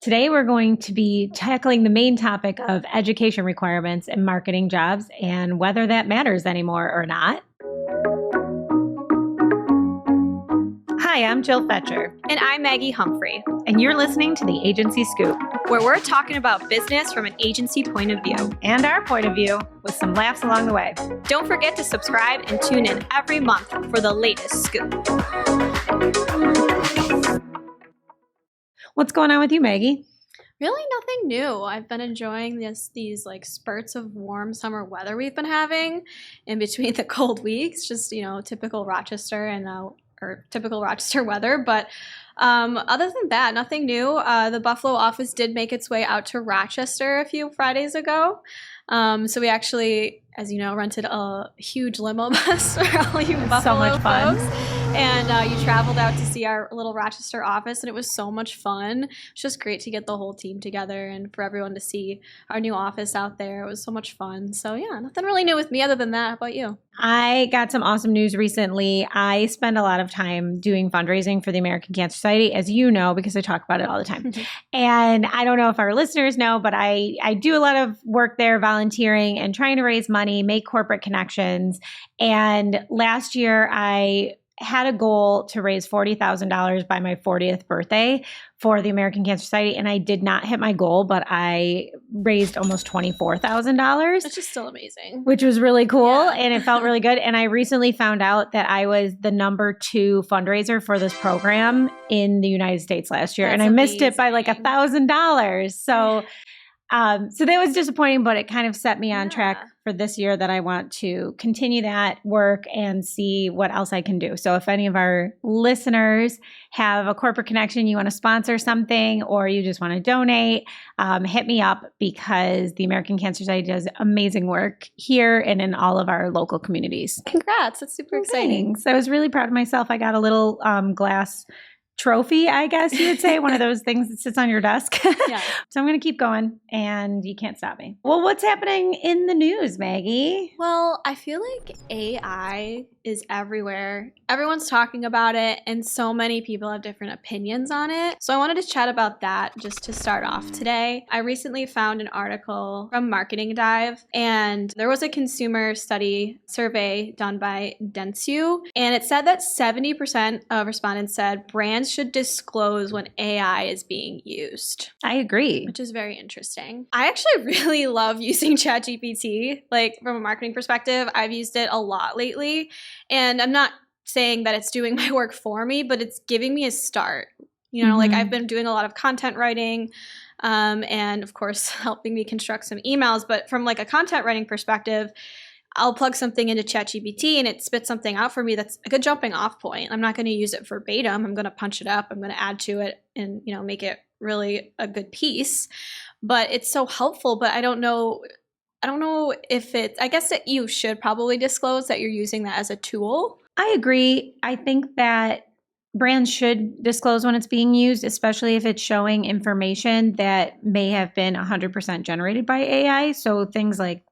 Today, we're going to be tackling the main topic of education requirements in marketing jobs and whether that matters anymore or not. Hi, I'm jfecher. And I'm Maggie Humphrey. And you're listening to the Agency Scoop, where we're talking about business from an agency point of view. And our point of view, with some laughs along the way. Don't forget to subscribe and tune in every month for the latest scoop. What's going on with you, Maggie? Really nothing new. I've been enjoying these like spurts of warm summer weather we've been having in between the cold weeks. Just, typical Rochester or typical Rochester weather. But other than that, nothing new. The Buffalo office did make its way out to Rochester a few Fridays ago. So we actually, as you know, rented a huge limo bus for all you Buffalo so much fun. folks. And you traveled out to see our little Rochester office, and it was so much fun. It's just great to get the whole team together and for everyone to see our new office out there. It was so much fun. So yeah, nothing really new with me other than that. How about you? I got some awesome news recently. I spend a lot of time doing fundraising for the American Cancer Society, as you know, because I talk about it all the time. And I don't know if our listeners know, but I do a lot of work there, volunteering and trying to raise money, make corporate connections. And last year, I had a goal to raise $40,000 by my 40th birthday for the American Cancer Society, and I did not hit my goal, but I raised almost $24,000. That's just still amazing. Which was really cool, and it felt really good. And I recently found out that I was the number 2 fundraiser for this program in the United States last year, That's and I missed it by like $1,000. So that was disappointing, but it kind of set me on track for this year that I want to continue that work and see what else I can do. So if any of our listeners have a corporate connection, you want to sponsor something, or you just want to donate, hit me up, because the American Cancer Society does amazing work here and in all of our local communities. Congrats. That's super exciting. So I was really proud of myself. I got a little glass trophy, I guess you would say, one of those things that sits on your desk. Yeah. So I'm going to keep going, and you can't stop me. Well, what's happening in the news, Maggie? Well, I feel like AI is everywhere. Everyone's talking about it, and so many people have different opinions on it. So I wanted to chat about that just to start off today. I recently found an article from Marketing Dive, and there was a consumer study survey done by Dentsu, and it said that 70% of respondents said brands should disclose when AI is being used. I agree. Which is very interesting. I actually really love using ChatGPT. Like, from a marketing perspective, I've used it a lot lately. And I'm not saying that it's doing my work for me, but it's giving me a start. Like, I've been doing a lot of content writing, and of course helping me construct some emails. But from like a content writing perspective, I'll plug something into ChatGPT and it spits something out for me that's a good jumping off point. I'm not going to use it verbatim. I'm going to punch it up. I'm going to add to it and, make it really a good piece. But it's so helpful. But I don't know if I guess that you should probably disclose that you're using that as a tool. I agree. I think that brands should disclose when it's being used, especially if it's showing information that may have been 100% generated by AI. So things like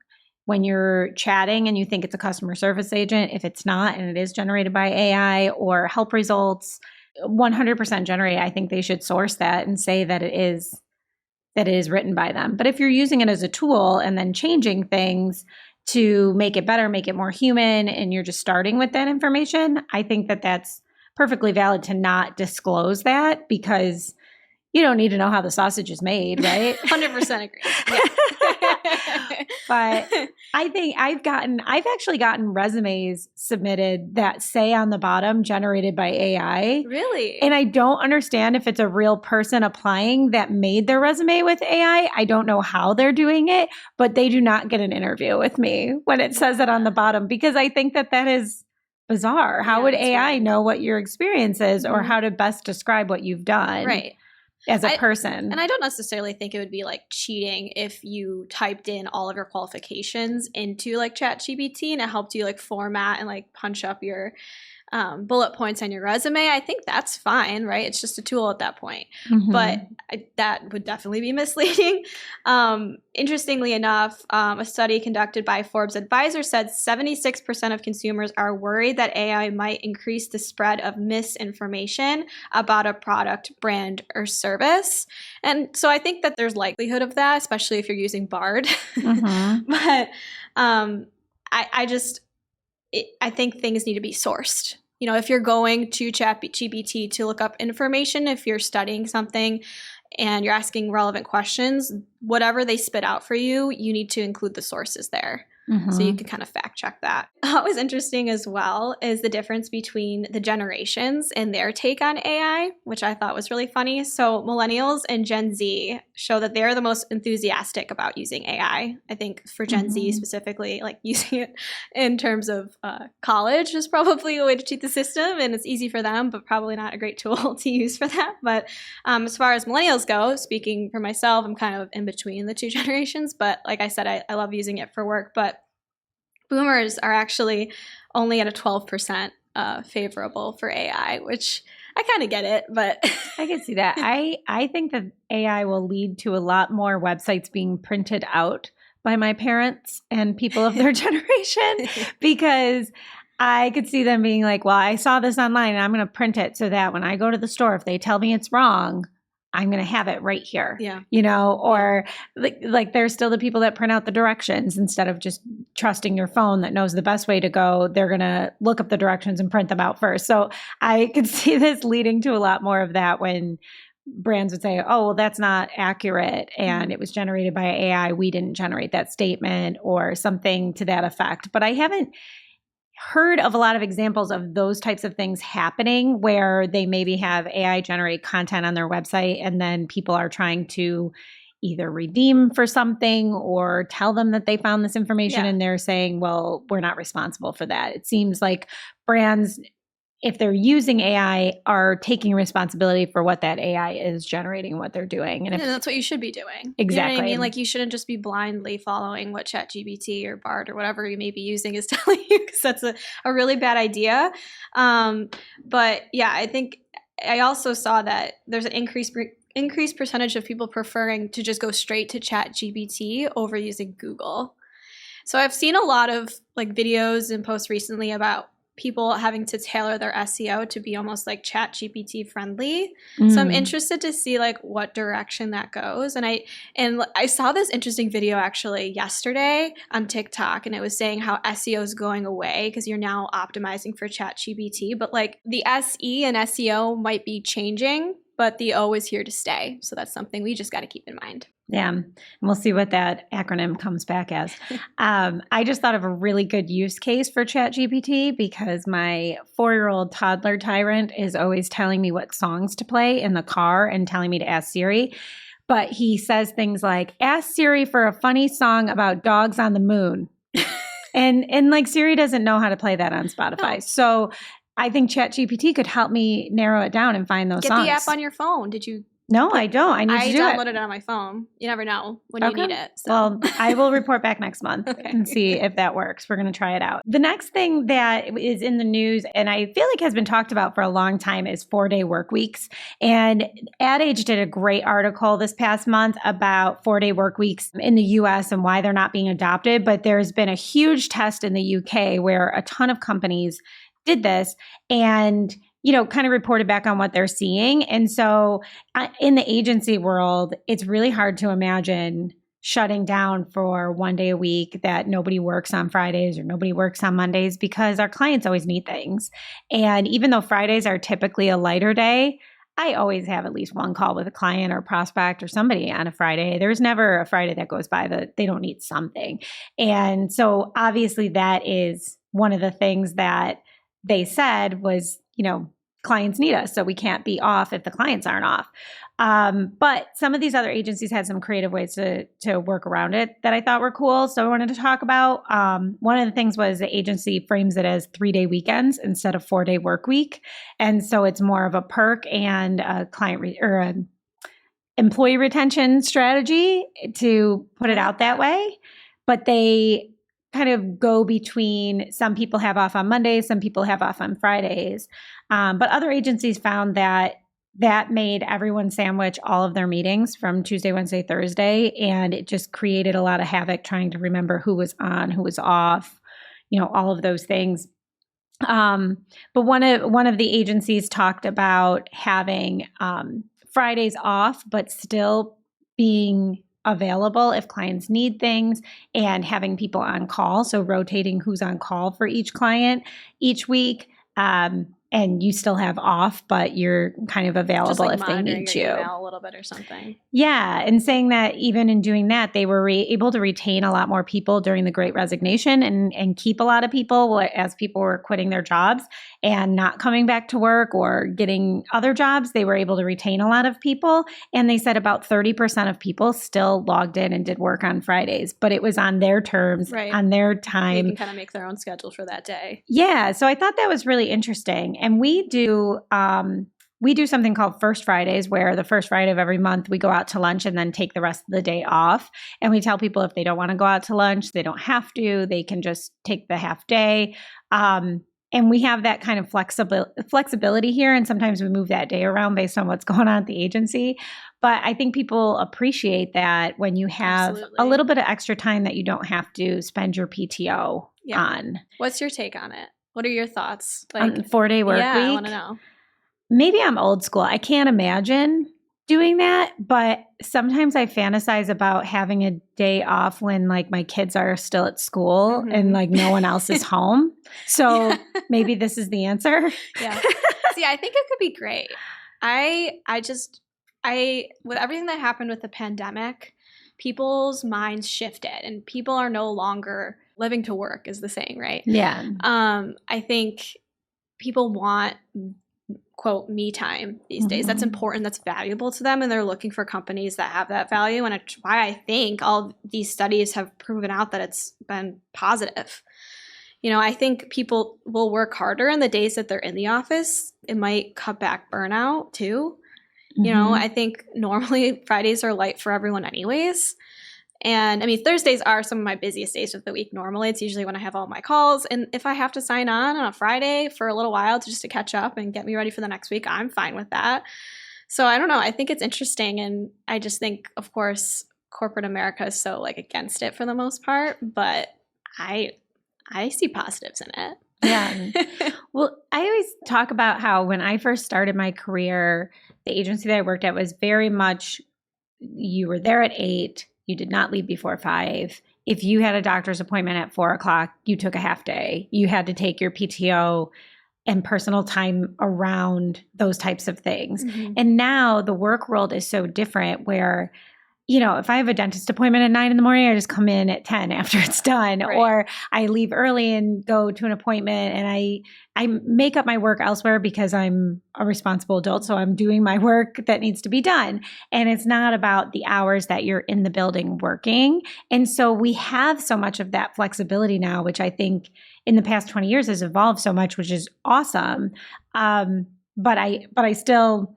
when you're chatting and you think it's a customer service agent, if it's not and it is generated by AI, or help results 100% generated, I think they should source that and say that it is written by them. But if you're using it as a tool and then changing things to make it better, make it more human, and you're just starting with that information, I think that that's perfectly valid to not disclose that, because you don't need to know how the sausage is made, right? 100% agree. Yeah. But I think I've actually gotten resumes submitted that say on the bottom, generated by AI. Really? And I don't understand if it's a real person applying that made their resume with AI. I don't know how they're doing it, but they do not get an interview with me when it says it on the bottom, because I think that is bizarre. How would AI know what your experience is, or how to best describe what you've done? Right. As a person. And I don't necessarily think it would be like cheating if you typed in all of your qualifications into like ChatGPT and it helped you like format and like punch up your bullet points on your resume, I think that's fine, right? It's just a tool at that point. Mhm. But that would definitely be misleading. Interestingly enough, a study conducted by Forbes Advisor said 76% of consumers are worried that AI might increase the spread of misinformation about a product, brand, or service. And so I think that there's likelihood of that, especially if you're using Bard. Mhm. But I think things need to be sourced. You know, if you're going to ChatGPT to look up information, if you're studying something and you're asking relevant questions, whatever they spit out for you, you need to include the sources there. So you can kind of fact check that. What was interesting as well is the difference between the generations and their take on AI, which I thought was really funny. So millennials and Gen Z show that they're the most enthusiastic about using AI. I think for Gen Z specifically, like using it in terms of college is probably a way to cheat the system, and it's easy for them, but probably not a great tool to use for that. But as far as millennials go, speaking for myself, I'm kind of in between the two generations. But like I said, I love using it for work. But boomers are actually only at a 12% favorable for AI, which I kind of get it, but I can see that. I think that AI will lead to a lot more websites being printed out by my parents and people of their generation, because I could see them being like, well, I saw this online and I'm going to print it so that when I go to the store, if they tell me it's wrong, I'm going to have it right here, you know, or like there's still the people that print out the directions instead of just trusting your phone that knows the best way to go. They're going to look up the directions and print them out first. So I could see this leading to a lot more of that when brands would say, oh, well, that's not accurate and it was generated by AI. We didn't generate that statement or something to that effect. But I haven't heard of a lot of examples of those types of things happening where they maybe have AI generate content on their website and then people are trying to either redeem for something or tell them that they found this information and they're saying, well, we're not responsible for that. It seems like brands, if they're using AI, are taking responsibility for what that AI is generating, what they're doing. And that's what you should be doing. Exactly. You know what I mean? Like you shouldn't just be blindly following what ChatGPT or Bard or whatever you may be using is telling you, because that's a really bad idea. But yeah, I think I also saw that there's an increased percentage of people preferring to just go straight to ChatGPT over using Google. So I've seen a lot of like videos and posts recently about people having to tailor their SEO to be almost like ChatGPT friendly. So I'm interested to see like what direction that goes. And I saw this interesting video actually yesterday on TikTok, and it was saying how SEO is going away because you're now optimizing for ChatGPT, but like the SE and SEO might be changing, but the O is here to stay. So that's something we just got to keep in mind. Yeah, and we'll see what that acronym comes back as. I just thought of a really good use case for ChatGPT because my 4-year-old toddler tyrant is always telling me what songs to play in the car and telling me to ask Siri. But he says things like, ask Siri for a funny song about dogs on the moon. and like Siri doesn't know how to play that on Spotify. No. So I think ChatGPT could help me narrow it down and find those songs. Get the app on your phone. Did you? No, I don't. I need to do it. I downloaded it on my phone. You never know when you need it. So. Well, I will report back next month and see if that works. We're going to try it out. The next thing that is in the news, and I feel like has been talked about for a long time, is 4-day work weeks. And Ad Age did a great article this past month about 4-day work weeks in the US and why they're not being adopted. But there's been a huge test in the UK where a ton of companies did this and kind of reported back on what they're seeing. And so in the agency world, it's really hard to imagine shutting down for 1 day a week that nobody works on Fridays or nobody works on Mondays because our clients always need things. And even though Fridays are typically a lighter day, I always have at least one call with a client or prospect or somebody on a Friday. There's never a Friday that goes by that they don't need something. And so obviously that is one of the things that they said was, clients need us, so we can't be off if the clients aren't off. But some of these other agencies had some creative ways to work around it that I thought were cool. So I wanted to talk about. One of the things was the agency frames it as 3-day weekends instead of 4-day work week. And so it's more of a perk and a an employee retention strategy to put it out that way. But they kind of go between, some people have off on Mondays, some people have off on Fridays. But other agencies found that made everyone sandwich all of their meetings from Tuesday, Wednesday, Thursday. And it just created a lot of havoc trying to remember who was on, who was off, all of those things. But one of the agencies talked about having Fridays off, but still being available if clients need things, and having people on call. So rotating who's on call for each client each week. And you still have off, but you're kind of available if they need you. Email a little bit or something. Yeah. And saying that even in doing that, they were able to retain a lot more people during the Great Resignation and keep a lot of people as people were quitting their jobs and not coming back to work or getting other jobs. They were able to retain a lot of people. And they said about 30% of people still logged in and did work on Fridays, but it was on their terms, on their time. They can kind of make their own schedule for that day. Yeah. So I thought that was really interesting. And we do something called First Fridays, where the first Friday of every month we go out to lunch and then take the rest of the day off. And we tell people if they don't want to go out to lunch, they don't have to. They can just take the half day. And we have that kind of flexibility here. And sometimes we move that day around based on what's going on at the agency. But I think people appreciate that when you have a little bit of extra time that you don't have to spend your PTO on. What's your take on it? What are your thoughts? On 4-day work week? I want to know. Maybe I'm old school. I can't imagine doing that, but sometimes I fantasize about having a day off when like my kids are still at school and like no one else is home. So maybe this is the answer. Yeah. See, I think it could be great. I with everything that happened with the pandemic, people's minds shifted and people are no longer living to work, is the saying, right? Yeah. I think people want, quote, me time these days. That's important. That's valuable to them. And they're looking for companies that have that value. And it's why I think all these studies have proven out that it's been positive. I think people will work harder in the days that they're in the office. It might cut back burnout too. I think normally Fridays are light for everyone anyways. And I mean, Thursdays are some of my busiest days of the week. Normally, it's usually when I have all my calls. And if I have to sign on a Friday for a little while to catch up and get me ready for the next week, I'm fine with that. So I don't know. I think it's interesting. And I just think, of course, corporate America is so like against it for the most part. But I see positives in it. Yeah. Well, I always talk about how when I first started my career, the agency that I worked at was very much, you were there at 8. You did not leave before 5. If you had a doctor's appointment at 4 o'clock, you took a half day. You had to take your PTO and personal time around those types of things. And now the work world is so different where, if I have a dentist appointment at 9 in the morning, I just come in at 10 after it's done, or I leave early and go to an appointment and I make up my work elsewhere because I'm a responsible adult. So I'm doing my work that needs to be done. And it's not about the hours that you're in the building working. And so we have so much of that flexibility now, which I think in the past 20 years has evolved so much, which is awesome. But I still,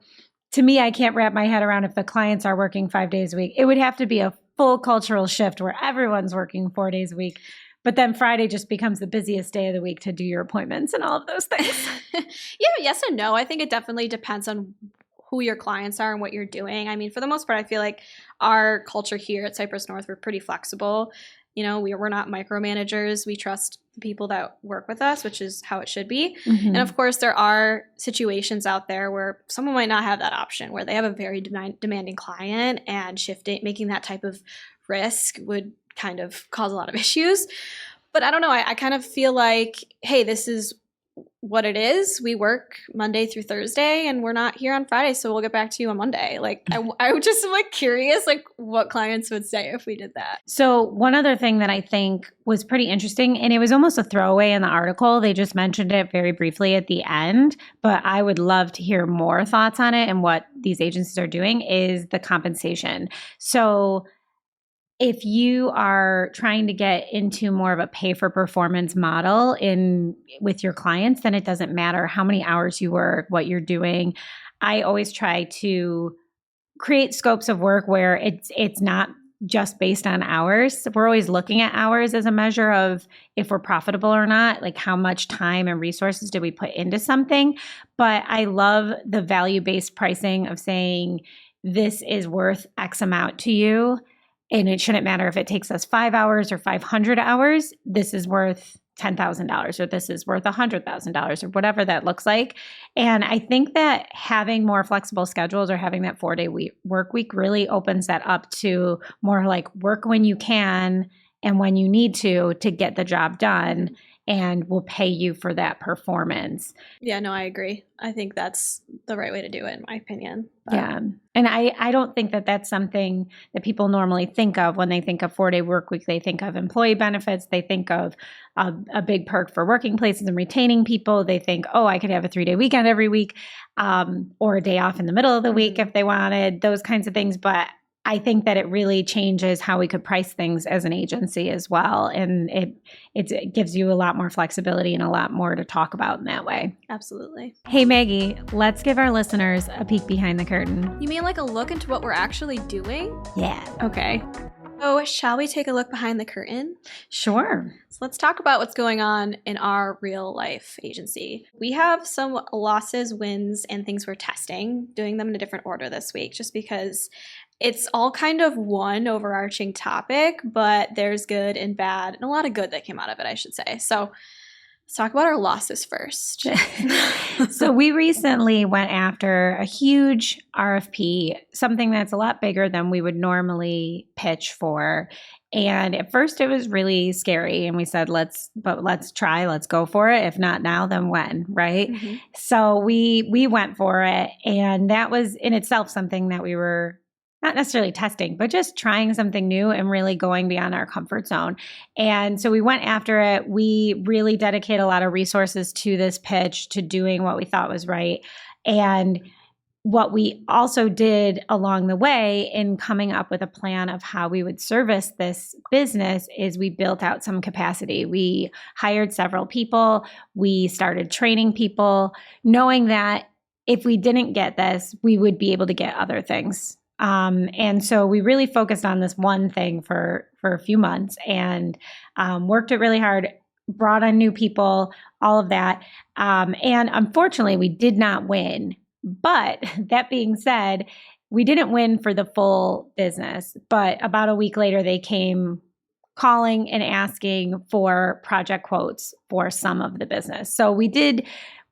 to me, I can't wrap my head around if the clients are working 5 days a week. It would have to be a full cultural shift where everyone's working 4 days a week. But then Friday just becomes the busiest day of the week to do your appointments and all of those things. Yes and no. I think it definitely depends on who your clients are and what you're doing. I mean, for the most part, I feel like our culture here at Cypress North, we're pretty flexible. We're not micromanagers. We trust the people that work with us, which is how it should be. And of course, there are situations out there where someone might not have that option, where they have a very demanding client, and making that type of risk would kind of cause a lot of issues. But I don't know. I kind of feel like, hey, this is what it is. We work Monday through Thursday and we're not here on Friday, so we'll get back to you on Monday. Like I would just am like curious like what clients would say if we did that. So one other thing that I think was pretty interesting, and it was almost a throwaway in the article, they just mentioned it very briefly at the end, but I would love to hear more thoughts on it and what these agencies are doing, is the compensation. So if you are trying to get into more of a pay for performance model with your clients, then it doesn't matter how many hours you work, what you're doing. I always try to create scopes of work where it's not just based on hours. We're always looking at hours as a measure of if we're profitable or not, like how much time and resources do we put into something. But I love the value-based pricing of saying this is worth X amount to you. And it shouldn't matter if it takes us 5 hours or 500 hours. This is worth $10,000 or this is worth $100,000 or whatever that looks like. And I think that having more flexible schedules or having that 4-day work week really opens that up to more like work when you can and when you need to get the job done, and we'll pay you for that performance. Yeah, no, I agree. I think that's the right way to do it, in my opinion. But. Yeah. And I don't think that that's something that people normally think of when they think of 4-day work week. They think of employee benefits. They think of a big perk for working places and retaining people. They think, oh, I could have a 3-day weekend every week, or a day off in the middle of the week if they wanted, those kinds of things. But I think that it really changes how we could price things as an agency as well. And it gives you a lot more flexibility and a lot more to talk about in that way. Absolutely. Hey, Maggie, let's give our listeners a peek behind the curtain. You mean like a look into what we're actually doing? Yeah. Okay. So shall we take a look behind the curtain? Sure. So let's talk about what's going on in our real life agency. We have some losses, wins, and things we're testing, doing them in a different order this week, just because it's all kind of one overarching topic, but there's good and bad, and a lot of good that came out of it, I should say. So let's talk about our losses first. So we recently went after a huge RFP, something that's a lot bigger than we would normally pitch for. And at first it was really scary. And we said, let's try, let's go for it. If not now, then when, right? Mm-hmm. So we went for it. And that was in itself something that we were not necessarily testing, but just trying something new and really going beyond our comfort zone. And so we went after it. We really dedicated a lot of resources to this pitch, to doing what we thought was right. And what we also did along the way in coming up with a plan of how we would service this business is we built out some capacity. We hired several people. We started training people, knowing that if we didn't get this, we would be able to get other things. And so we really focused on this one thing for a few months and worked it really hard, brought on new people, all of that. And unfortunately, we did not win. But that being said, we didn't win for the full business. But about a week later, they came calling and asking for project quotes for some of the business. So we did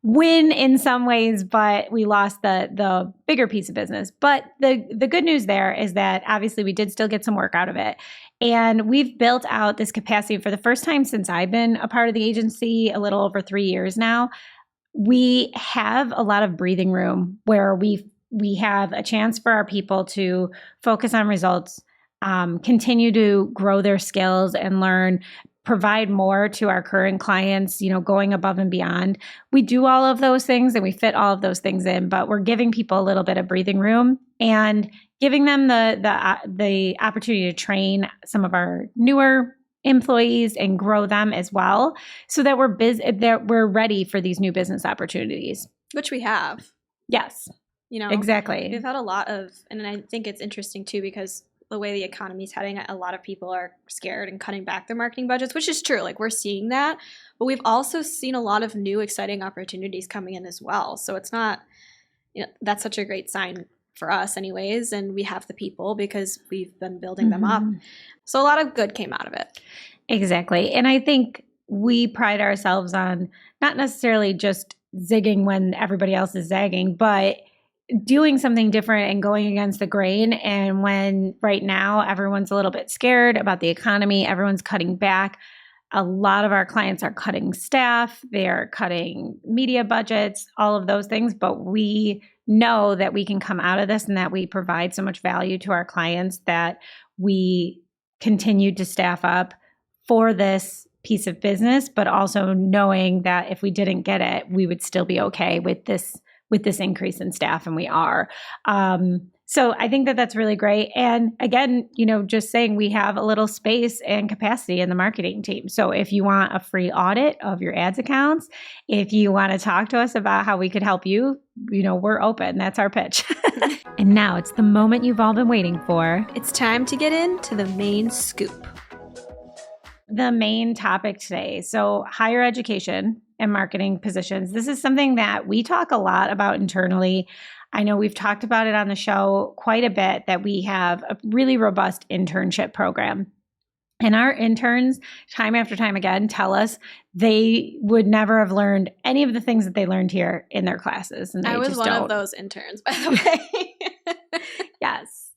win in some ways, but we lost the bigger piece of business. But the good news there is that obviously we did still get some work out of it. And we've built out this capacity for the first time since I've been a part of the agency, a little over 3 years now. We have a lot of breathing room where we have a chance for our people to focus on results, continue to grow their skills and learn, provide more to our current clients, going above and beyond. We do all of those things and we fit all of those things in, but we're giving people a little bit of breathing room and giving them the opportunity to train some of our newer employees and grow them as well, so that we're ready for these new business opportunities. Which we have. Yes. Exactly. We've had a lot of, and I think it's interesting too, because the way the economy is heading, a lot of people are scared and cutting back their marketing budgets, which is true. Like, we're seeing that, but we've also seen a lot of new exciting opportunities coming in as well. So it's not, that's such a great sign for us anyways. And we have the people because we've been building them up. So a lot of good came out of it. Exactly. And I think we pride ourselves on not necessarily just zigging when everybody else is zagging, but doing something different and going against the grain. And when right now everyone's a little bit scared about the economy, everyone's cutting back. A lot of our clients are cutting staff, they're cutting media budgets, all of those things. But we know that we can come out of this and that we provide so much value to our clients that we continue to staff up for this piece of business, but also knowing that if we didn't get it, we would still be okay with this increase in staff, and we are. So I think that that's really great. And again, just saying we have a little space and capacity in the marketing team. So if you want a free audit of your ads accounts, if you want to talk to us about how we could help you, we're open. That's our pitch. And now it's the moment you've all been waiting for. It's time to get into the main scoop. The main topic today. So higher education and marketing positions. This is something that we talk a lot about internally. I know we've talked about it on the show quite a bit, that we have a really robust internship program. And our interns, time after time again, tell us they would never have learned any of the things that they learned here in their classes. And I was one of those interns, by the way. Yes.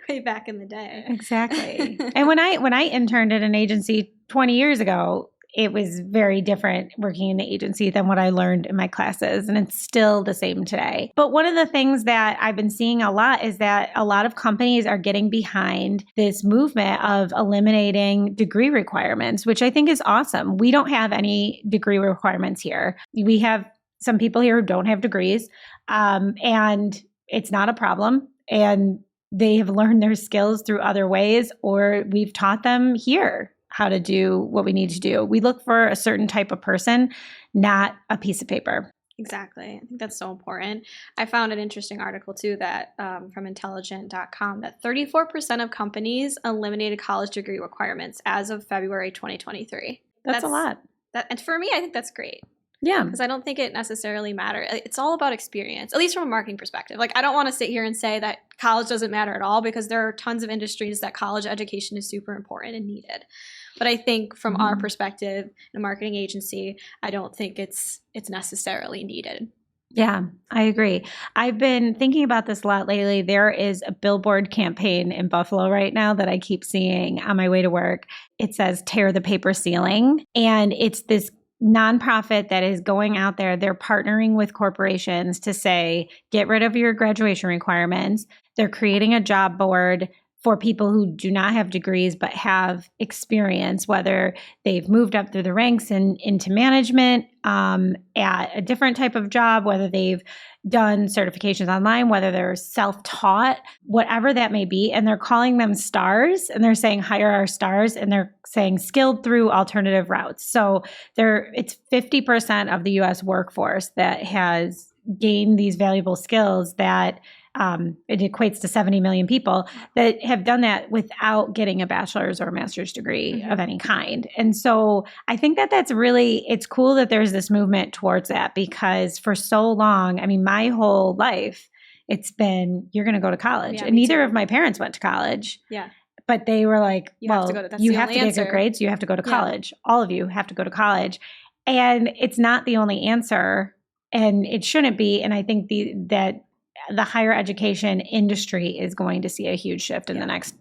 Way back in the day. Exactly. And when I interned at an agency 20 years ago, it was very different working in the agency than what I learned in my classes. And it's still the same today. But one of the things that I've been seeing a lot is that a lot of companies are getting behind this movement of eliminating degree requirements, which I think is awesome. We don't have any degree requirements here. We have some people here who don't have degrees, and it's not a problem. And they have learned their skills through other ways, or we've taught them here how to do what we need to do. We look for a certain type of person, not a piece of paper. Exactly. I think that's so important. I found an interesting article too that from intelligent.com that 34% of companies eliminated college degree requirements as of February 2023. That's a lot. And for me, I think that's great. Yeah. Because I don't think it necessarily matters. It's all about experience, at least from a marketing perspective. Like, I don't want to sit here and say that college doesn't matter at all, because there are tons of industries that college education is super important and needed. But I think from our perspective, in a marketing agency, I don't think it's necessarily needed. Yeah, I agree. I've been thinking about this a lot lately. There is a billboard campaign in Buffalo right now that I keep seeing on my way to work. It says, "Tear the paper ceiling." And it's this nonprofit that is going out there. They're partnering with corporations to say, get rid of your graduation requirements. They're creating a job board for people who do not have degrees but have experience, whether they've moved up through the ranks and into management at a different type of job, whether they've done certifications online, whether they're self-taught, whatever that may be. And they're calling them stars, and they're saying hire our stars, and they're saying skilled through alternative routes. So it's 50% of the US workforce that has gained these valuable skills that it equates to 70 million people that have done that without getting a bachelor's or a master's degree of any kind. And so I think that it's cool that there's this movement towards that, because for so long, I mean, my whole life, it's been, you're going to go to college. And neither of my parents went to college. Yeah. But they were like, you have to get good grades. You have to go to college. Yeah. All of you have to go to college. And it's not the only answer, and it shouldn't be. And I think that the higher education industry is going to see a huge shift in the next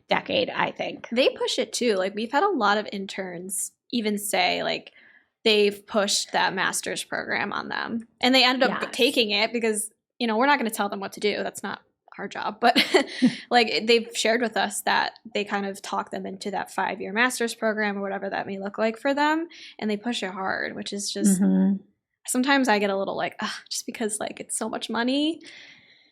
decade, I think. They push it too. Like, we've had a lot of interns even say, like, they've pushed that master's program on them. And they ended up taking it because, we're not going to tell them what to do. That's not our job. But like, they've shared with us that they kind of talk them into that 5-year master's program or whatever that may look like for them. And they push it hard, which is just... Sometimes I get a little like, just because like it's so much money.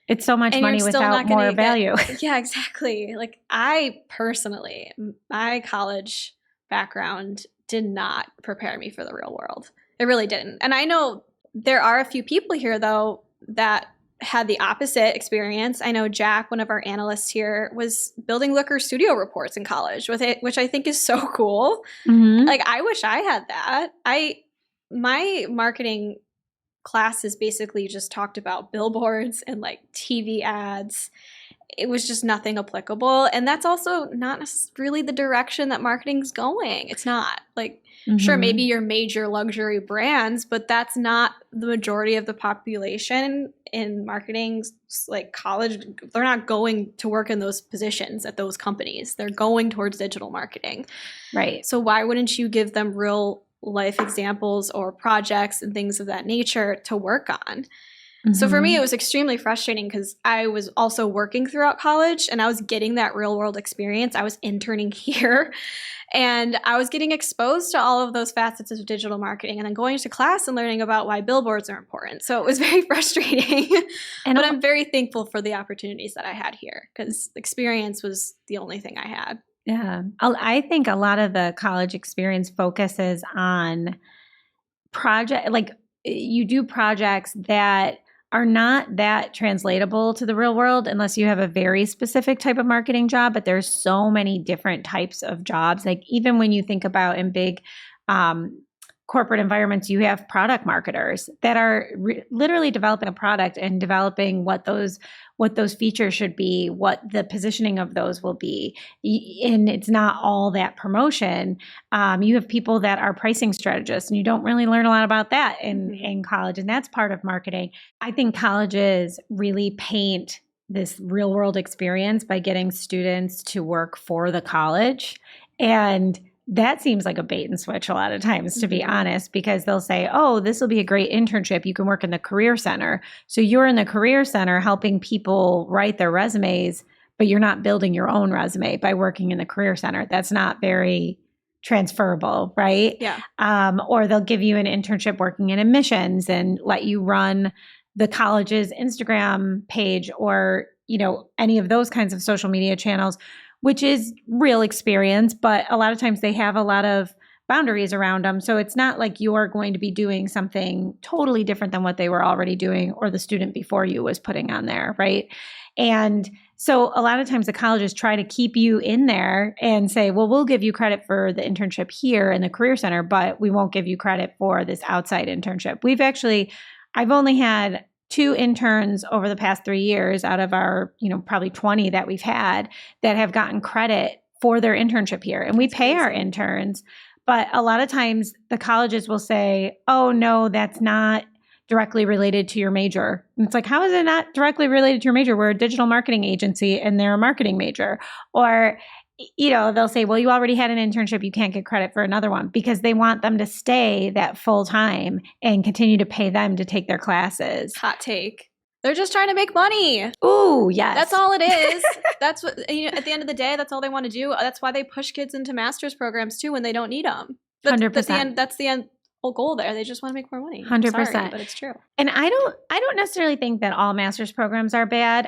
It's so much money without more value. Yeah, exactly. Like, I personally, my college background did not prepare me for the real world. It really didn't. And I know there are a few people here, though, that had the opposite experience. I know Jack, one of our analysts here, was building Looker Studio reports in college with it, which I think is so cool. Like, I wish I had that. My marketing classes basically just talked about billboards and like TV ads. It was just nothing applicable. And that's also not really the direction that marketing's going. It's not. Like, sure, maybe your major luxury brands, but that's not the majority of the population in marketing. Like, college, they're not going to work in those positions at those companies. They're going towards digital marketing. Right. So why wouldn't you give them real life examples or projects and things of that nature to work on? So for me, it Mhm. was extremely frustrating because I was also working throughout college and I was getting that real world experience. I was interning here and I was getting exposed to all of those facets of digital marketing and then going to class and learning about why billboards are important. So it was very frustrating, And but a- I'm very thankful for the opportunities that I had here because experience was the only thing I had. yeah, I think a lot of the college experience focuses on project, like you do projects that are not that translatable to the real world unless you have a very specific type of marketing job. But there's so many different types of jobs. Like even when you think about in big corporate environments, you have product marketers that are literally developing a product and developing what those features should be, what the positioning of those will be. And it's not all that promotion. You have people that are pricing strategists, and you don't really learn a lot about that in college. And that's part of marketing. I think colleges really paint this real world experience by getting students to work for the college. And that seems like a bait and switch a lot of times, to be honest, because they'll say, oh, this will be a great internship. You can work in the career center. So you're in the career center helping people write their resumes, but you're not building your own resume by working in the career center. That's not very transferable, right? Yeah. Or they'll give you an internship working in admissions and let you run the college's Instagram page or, any of those kinds of social media channels, which is real experience, but a lot of times they have a lot of boundaries around them. So it's not like you're going to be doing something totally different than what they were already doing or the student before you was putting on there, right? And so a lot of times the colleges try to keep you in there and say, well, we'll give you credit for the internship here in the Career Center, but we won't give you credit for this outside internship. I've only had 2 interns over the past 3 years out of our, probably 20 that we've had that have gotten credit for their internship here. And we pay our interns, but a lot of times the colleges will say, oh, no, that's not directly related to your major. And it's like, how is it not directly related to your major? We're a digital marketing agency and they're a marketing major. Or, they'll say, well, you already had an internship. You can't get credit for another one, because they want them to stay that full time and continue to pay them to take their classes. Hot take. They're just trying to make money. Ooh, yes. That's all it is. That's what, at the end of the day, that's all they want to do. That's why they push kids into master's programs too when they don't need them. 100%. That's the end whole goal there. They just want to make more money. 100%. Sorry, but it's true. And I don't necessarily think that all master's programs are bad.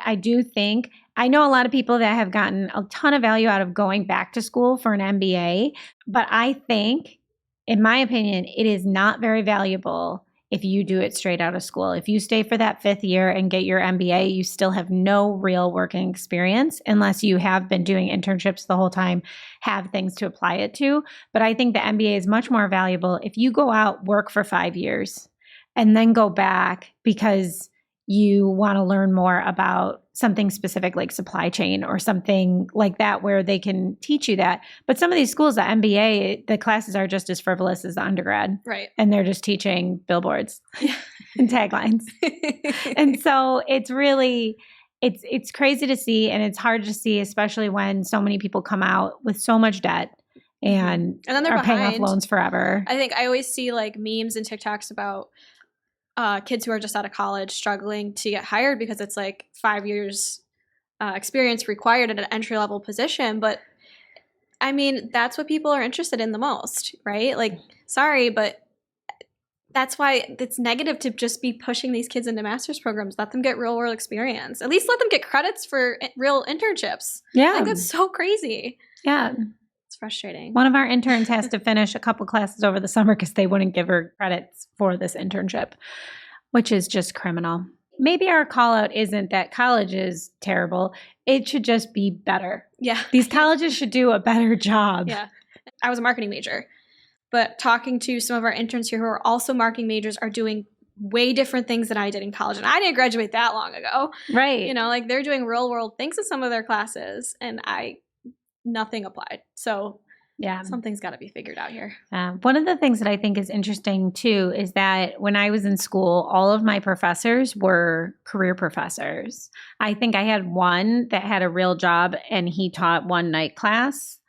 I know a lot of people that have gotten a ton of value out of going back to school for an MBA, but I think, in my opinion, it is not very valuable if you do it straight out of school. If you stay for that 5th year and get your MBA, you still have no real working experience unless you have been doing internships the whole time, have things to apply it to. But I think the MBA is much more valuable if you go out, work for 5 years, and then go back because you want to learn more about something specific like supply chain or something like that, where they can teach you that. But some of these schools, the MBA, the classes are just as frivolous as the undergrad. Right. And they're just teaching billboards and taglines. And so it's really, it's crazy to see, and it's hard to see, especially when so many people come out with so much debt and then they're are paying behind. off loans forever. I think I always see like memes and TikToks about kids who are just out of college struggling to get hired because it's like 5 years experience required at an entry-level position. But I mean, that's what people are interested in the most, right? Like, sorry, but that's why it's negative to just be pushing these kids into master's programs. Let them get real-world experience. At least let them get credits for real internships. Yeah. I think that's so crazy. Yeah. It's frustrating. One of our interns has to finish a couple classes over the summer because they wouldn't give her credits for this internship, which is just criminal. Maybe our call out isn't that college is terrible. It should just be better. Yeah. These colleges should do a better job. Yeah. I was a marketing major, but talking to some of our interns here who are also marketing majors are doing way different things than I did in college. And I didn't graduate that long ago. Right. Like they're doing real world things in some of their classes and nothing applied. So yeah, something's got to be figured out here. One of the things that I think is interesting too is that when I was in school, all of my professors were career professors. I think I had one that had a real job and he taught one night class,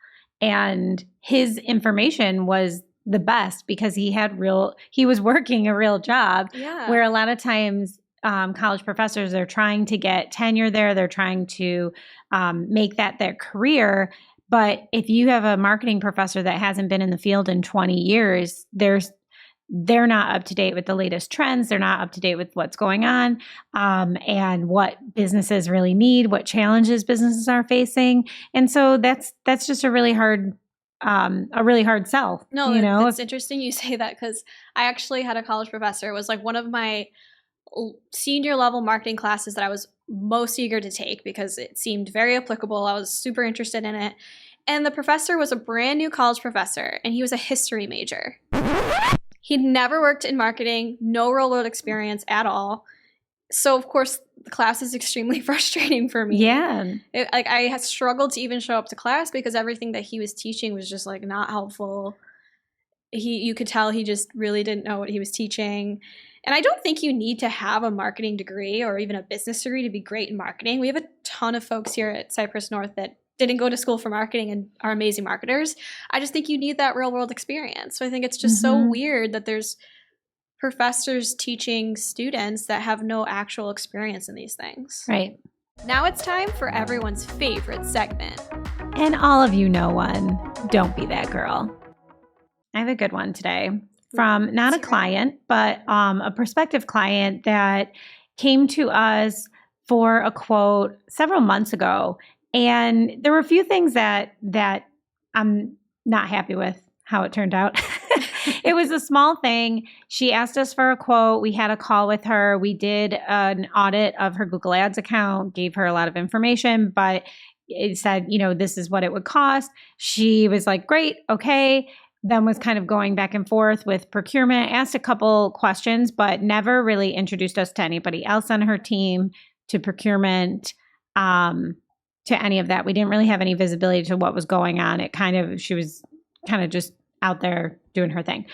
and his information was the best because he was working a real job. Yeah. Where a lot of times college professors. They're trying to get tenure there. They're trying to make that their career. But if you have a marketing professor that hasn't been in the field in 20 years, they're not up to date with the latest trends. They're not up to date with what's going on, and what businesses really need, what challenges businesses are facing. And so that's just a really hard sell. No, it's interesting you say that, because I actually had a college professor. It was like one of my senior level marketing classes that I was most eager to take because it seemed very applicable. I was super interested in it. And the professor was a brand new college professor, and he was a history major. He'd never worked in marketing, no real world experience at all. So, of course, the class is extremely frustrating for me. Yeah. I had struggled to even show up to class because everything that he was teaching was just like not helpful. You could tell he just really didn't know what he was teaching. And I don't think you need to have a marketing degree or even a business degree to be great in marketing. We have a ton of folks here at Cypress North that didn't go to school for marketing and are amazing marketers. I just think you need that real world experience. So I think it's just so weird that there's professors teaching students that have no actual experience in these things. Right. Now it's time for everyone's favorite segment. And all of you know one. Don't be that girl. I have a good one today from not a client, but a prospective client that came to us for a quote several months ago. And there were a few things that I'm not happy with how it turned out. It was a small thing. She asked us for a quote. We had a call with her. We did an audit of her Google Ads account, gave her a lot of information, but it said, this is what it would cost. She was like, great, okay. Then was kind of going back and forth with procurement, asked a couple questions, but never really introduced us to anybody else on her team, to procurement, to any of that. We didn't really have any visibility to what was going on. She was kind of just out there doing her thing.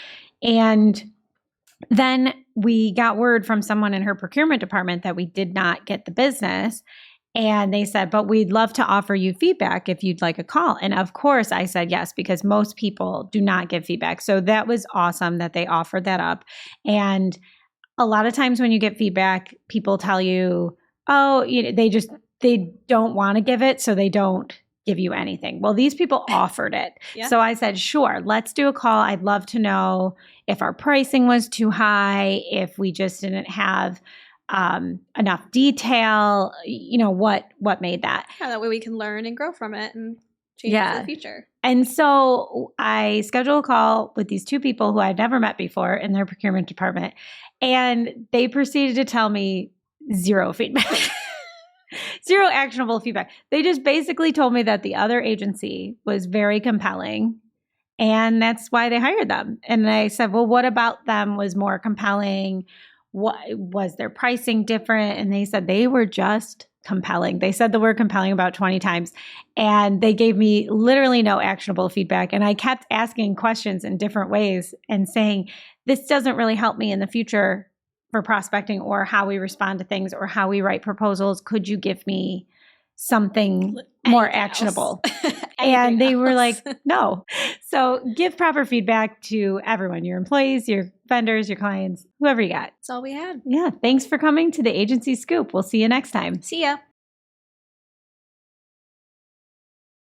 And then we got word from someone in her procurement department that we did not get the business. And they said, but we'd love to offer you feedback if you'd like a call. And of course I said yes, because most people do not give feedback. So that was awesome that they offered that up. And a lot of times when you get feedback, people tell you, oh, they don't want to give it, so they don't give you anything. Well, these people offered it. Yeah. So I said, sure, let's do a call. I'd love to know if our pricing was too high, if we just didn't have enough detail, what made that. Yeah, that way we can learn and grow from it and change it for the future. And so I scheduled a call with these two people who I'd never met before in their procurement department, and they proceeded to tell me zero feedback. Zero actionable feedback. They just basically told me that the other agency was very compelling, and that's why they hired them. And I said, well, what about them was more compelling? What was their pricing different? And they said they were just compelling. They said the word compelling about 20 times, and they gave me literally no actionable feedback. And I kept asking questions in different ways and saying, this doesn't really help me in the future for prospecting or how we respond to things or how we write proposals. Could you give me something more actionable? And they were like, no. So give proper feedback to everyone, your employees, your vendors, your clients, whoever you got. That's all we had. Yeah. Thanks for coming to the Agency Scoop. We'll see you next time. See ya.